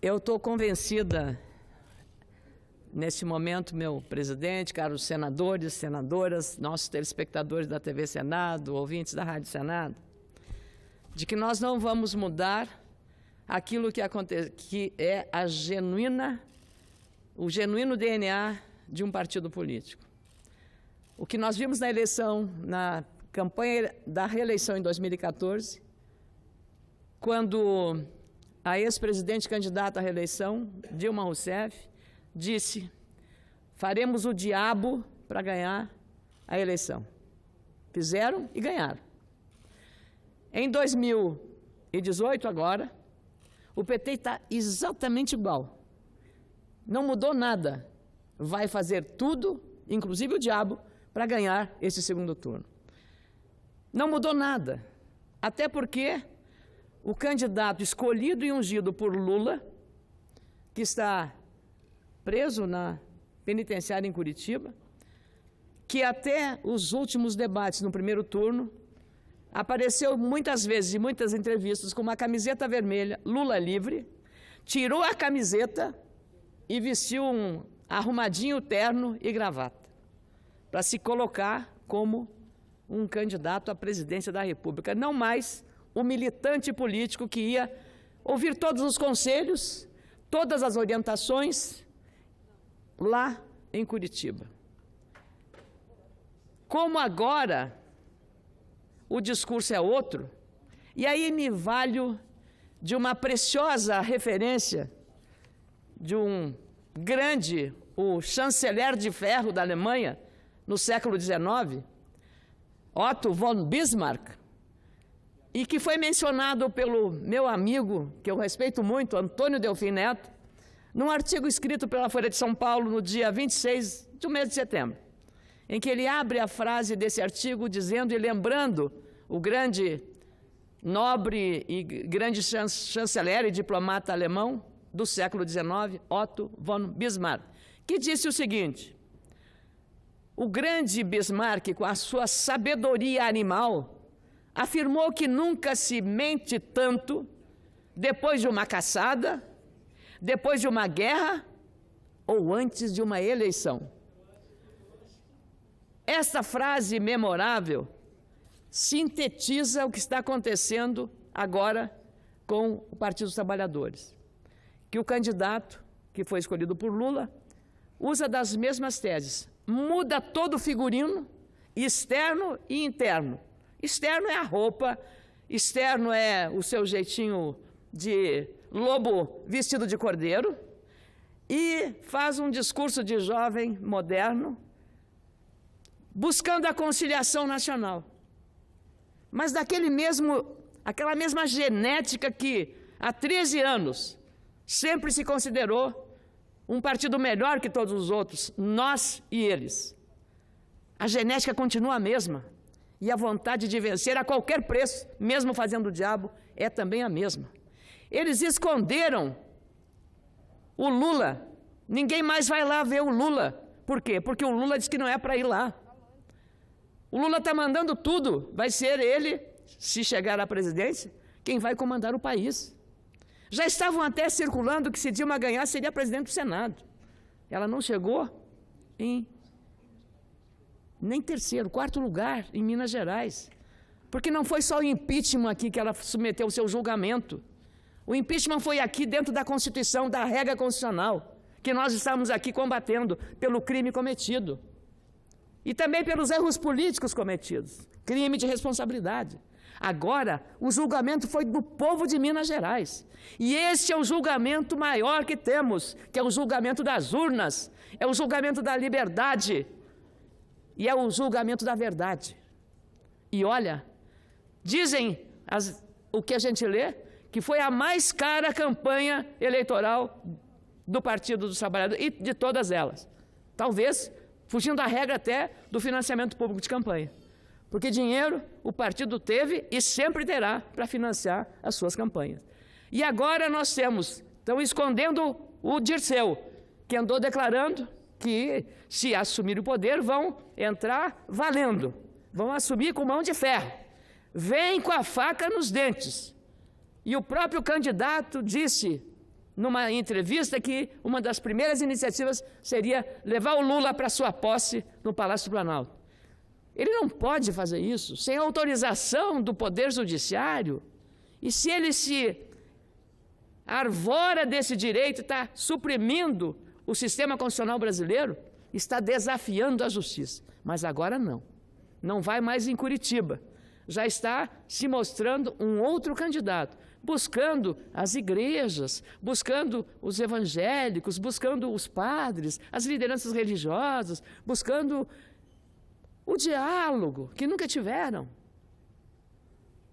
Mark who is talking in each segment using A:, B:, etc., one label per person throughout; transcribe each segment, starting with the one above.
A: Eu estou convencida, nesse momento, meu presidente, caros senadores, senadoras, nossos telespectadores da TV Senado, ouvintes da Rádio Senado, de que nós não vamos mudar aquilo que é o genuíno DNA de um partido político. O que nós vimos na eleição, na campanha da reeleição em 2014, quando a ex-presidente candidata à reeleição, Dilma Rousseff, disse: faremos o diabo para ganhar a eleição. Fizeram e ganharam. Em 2018, agora, o PT está exatamente igual. Não mudou nada. Vai fazer tudo, inclusive o diabo, para ganhar esse segundo turno. Não mudou nada. Até porque o candidato escolhido e ungido por Lula, que está preso na penitenciária em Curitiba, que até os últimos debates no primeiro turno apareceu muitas vezes, em muitas entrevistas, com uma camiseta vermelha, Lula livre, tirou a camiseta e vestiu um arrumadinho terno e gravata, para se colocar como um candidato à presidência da República, não mais o militante político que ia ouvir todos os conselhos, todas as orientações, lá em Curitiba. Como agora o discurso é outro, e aí me valho de uma preciosa referência de um grande, o chanceler de ferro da Alemanha, no século XIX, Otto von Bismarck, e que foi mencionado pelo meu amigo, que eu respeito muito, Antônio Delfim Neto, num artigo escrito pela Folha de São Paulo no dia 26 do mês de setembro, em que ele abre a frase desse artigo dizendo e lembrando o grande, nobre e grande chanceler e diplomata alemão do século XIX, Otto von Bismarck, que disse o seguinte: o grande Bismarck, com a sua sabedoria animal, afirmou que nunca se mente tanto depois de uma caçada, depois de uma guerra ou antes de uma eleição. Esta frase memorável sintetiza o que está acontecendo agora com o Partido dos Trabalhadores. Que o candidato, que foi escolhido por Lula, usa das mesmas teses, muda todo o figurino, externo e interno. Externo é a roupa, externo é o seu jeitinho de lobo vestido de cordeiro, e faz um discurso de jovem moderno, buscando a conciliação nacional. Mas aquela mesma genética que há 13 anos sempre se considerou um partido melhor que todos os outros, nós e eles. A genética continua a mesma. E a vontade de vencer a qualquer preço, mesmo fazendo o diabo, é também a mesma. Eles esconderam o Lula. Ninguém mais vai lá ver o Lula. Por quê? Porque o Lula disse que não é para ir lá. O Lula está mandando tudo. Vai ser ele, se chegar à presidência, quem vai comandar o país. Já estavam até circulando que se Dilma ganhar, seria presidente do Senado. Ela não chegou nem terceiro, quarto lugar em Minas Gerais. Porque não foi só o impeachment aqui que ela submeteu o seu julgamento. O impeachment foi aqui dentro da Constituição, da regra constitucional, que nós estamos aqui combatendo pelo crime cometido. E também pelos erros políticos cometidos, crime de responsabilidade. Agora, o julgamento foi do povo de Minas Gerais. E esse é o julgamento maior que temos, que é o julgamento das urnas, é o julgamento da liberdade, e é o julgamento da verdade. E olha, dizem o que a gente lê, que foi a mais cara campanha eleitoral do Partido dos Trabalhadores e de todas elas. Talvez fugindo da regra até do financiamento público de campanha. Porque dinheiro o partido teve e sempre terá para financiar as suas campanhas. E agora nós estão escondendo o Dirceu, que andou declarando que, se assumir o poder, vão entrar valendo, vão assumir com mão de ferro. Vem com a faca nos dentes. E o próprio candidato disse numa entrevista, que uma das primeiras iniciativas seria levar o Lula para sua posse no Palácio do Planalto. Ele não pode fazer isso sem autorização do Poder Judiciário. E se ele se arvora desse direito, está suprimindo o sistema constitucional brasileiro, está desafiando a justiça. Mas agora não. Não vai mais em Curitiba. Já está se mostrando um outro candidato, buscando as igrejas, buscando os evangélicos, buscando os padres, as lideranças religiosas, buscando o diálogo, que nunca tiveram.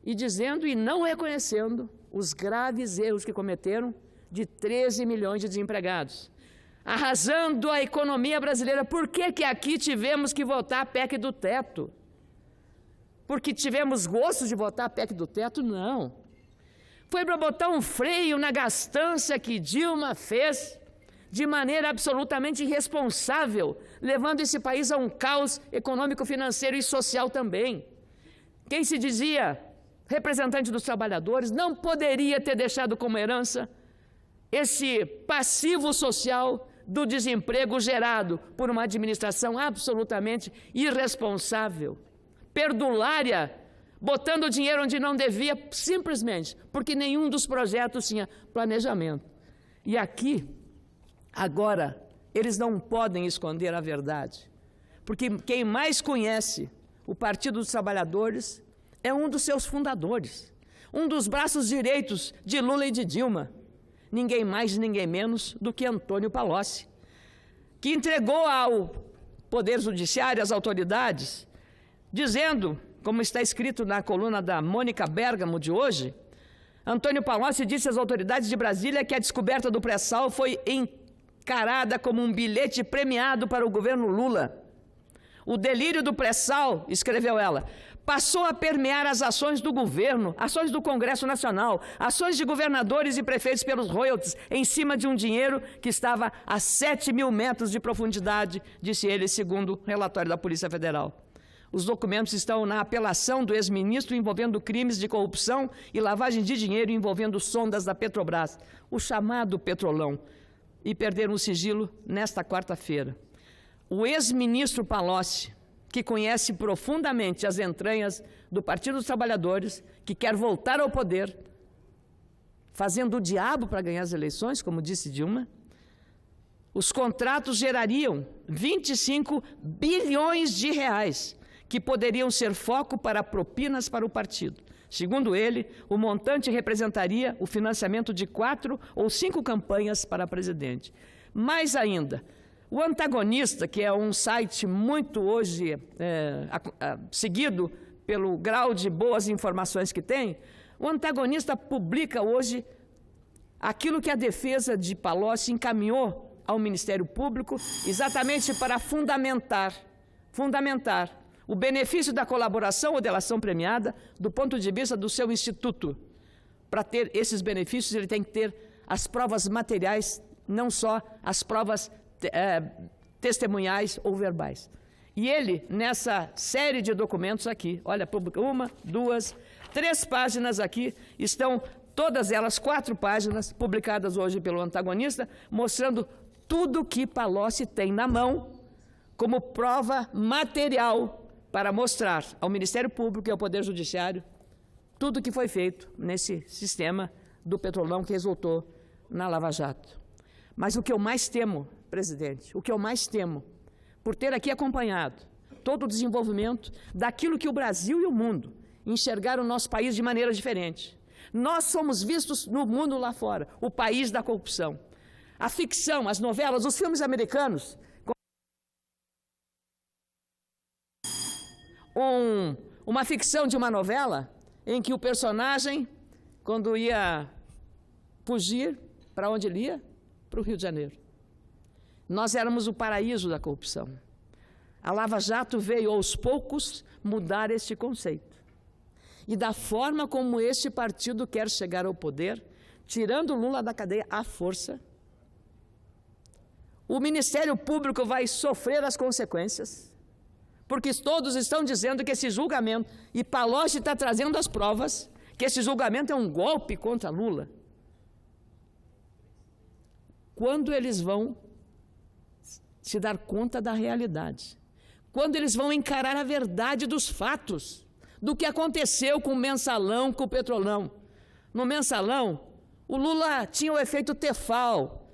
A: E dizendo e não reconhecendo os graves erros que cometeram de 13 milhões de desempregados. Arrasando a economia brasileira. Por que aqui tivemos que votar a PEC do teto? Porque tivemos gosto de votar a PEC do teto? Não. Foi para botar um freio na gastança que Dilma fez de maneira absolutamente irresponsável, levando esse país a um caos econômico, financeiro e social também. Quem se dizia representante dos trabalhadores não poderia ter deixado como herança esse passivo social do desemprego gerado por uma administração absolutamente irresponsável, perdulária, botando dinheiro onde não devia, simplesmente porque nenhum dos projetos tinha planejamento. E aqui, agora, eles não podem esconder a verdade, porque quem mais conhece o Partido dos Trabalhadores é um dos seus fundadores, um dos braços direitos de Lula e de Dilma, ninguém mais, ninguém menos do que Antônio Palocci, que entregou ao Poder Judiciário, às autoridades, dizendo, como está escrito na coluna da Mônica Bergamo de hoje, Antônio Palocci disse às autoridades de Brasília que a descoberta do pré-sal foi encarada como um bilhete premiado para o governo Lula. O delírio do pré-sal, escreveu ela, passou a permear as ações do governo, ações do Congresso Nacional, ações de governadores e prefeitos pelos royalties, em cima de um dinheiro que estava a 7.000 metros de profundidade, disse ele, segundo o relatório da Polícia Federal. Os documentos estão na apelação do ex-ministro envolvendo crimes de corrupção e lavagem de dinheiro envolvendo sondas da Petrobras, o chamado Petrolão, e perderam o sigilo nesta quarta-feira. O ex-ministro Palocci, que conhece profundamente as entranhas do Partido dos Trabalhadores, que quer voltar ao poder, fazendo o diabo para ganhar as eleições, como disse Dilma, os contratos gerariam 25 bilhões de reais, que poderiam ser foco para propinas para o partido. Segundo ele, o montante representaria o financiamento de 4 ou 5 campanhas para presidente. Mais ainda, o Antagonista, que é um site muito hoje seguido pelo grau de boas informações que tem, o Antagonista publica hoje aquilo que a defesa de Palocci encaminhou ao Ministério Público exatamente para fundamentar o benefício da colaboração ou delação premiada do ponto de vista do seu instituto. Para ter esses benefícios, ele tem que ter as provas materiais, não só as provas testemunhais ou verbais. E ele, nessa série de documentos aqui, olha, 1, 2, 3 páginas aqui, estão todas elas, 4 páginas, publicadas hoje pelo Antagonista, mostrando tudo que Palocci tem na mão como prova material para mostrar ao Ministério Público e ao Poder Judiciário tudo que foi feito nesse sistema do Petrolão que resultou na Lava Jato. Mas o que eu mais temo, presidente, o que eu mais temo, por ter aqui acompanhado todo o desenvolvimento daquilo que o Brasil e o mundo enxergaram o nosso país de maneira diferente. Nós somos vistos no mundo lá fora, o país da corrupção. A ficção, as novelas, os filmes americanos, uma ficção de uma novela em que o personagem, quando ia fugir, para onde ele ia? Para o Rio de Janeiro. Nós éramos o paraíso da corrupção. A Lava Jato veio aos poucos mudar este conceito. E da forma como este partido quer chegar ao poder, tirando Lula da cadeia à força, o Ministério Público vai sofrer as consequências, porque todos estão dizendo que esse julgamento, e Palocci está trazendo as provas, que esse julgamento é um golpe contra Lula. quando eles vão se dar conta da realidade, quando eles vão encarar a verdade dos fatos, do que aconteceu com o Mensalão, com o Petrolão. No Mensalão, o Lula tinha o efeito Tefal,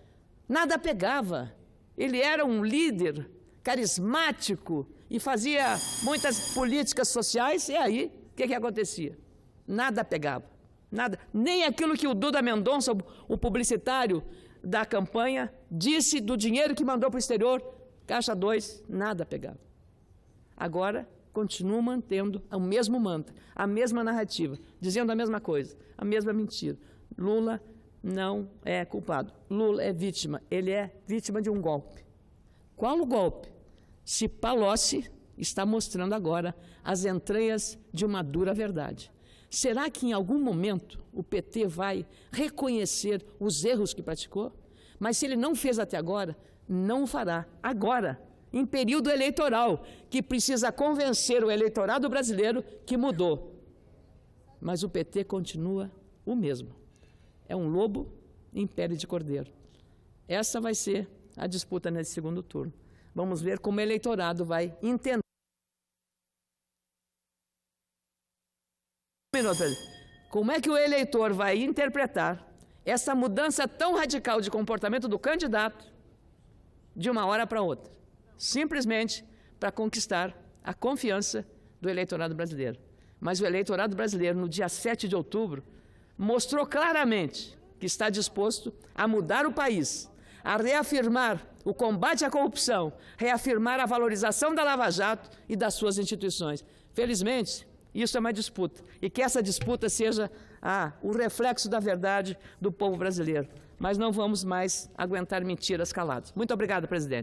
A: nada pegava. Ele era um líder carismático e fazia muitas políticas sociais, e aí, o que acontecia? Nada pegava, nada. Nem aquilo que o Duda Mendonça, o publicitário da campanha, disse do dinheiro que mandou para o exterior, Caixa 2, nada pegava. Agora, continuam mantendo o mesmo mantra, a mesma narrativa, dizendo a mesma coisa, a mesma mentira. Lula não é culpado. Lula é vítima. Ele é vítima de um golpe. Qual o golpe? Se Palocci está mostrando agora as entranhas de uma dura verdade. Será que em algum momento o PT vai reconhecer os erros que praticou? Mas se ele não fez até agora, não o fará agora, em período eleitoral, que precisa convencer o eleitorado brasileiro que mudou. Mas o PT continua o mesmo. É um lobo em pele de cordeiro. Essa vai ser a disputa nesse segundo turno. Vamos ver como o eleitorado vai entender. Como é que o eleitor vai interpretar essa mudança tão radical de comportamento do candidato de uma hora para outra? Simplesmente para conquistar a confiança do eleitorado brasileiro. Mas o eleitorado brasileiro, no dia 7 de outubro, mostrou claramente que está disposto a mudar o país, a reafirmar o combate à corrupção, reafirmar a valorização da Lava Jato e das suas instituições. Felizmente, isso é uma disputa, e que essa disputa seja o reflexo da verdade do povo brasileiro. Mas não vamos mais aguentar mentiras caladas. Muito obrigado, presidente.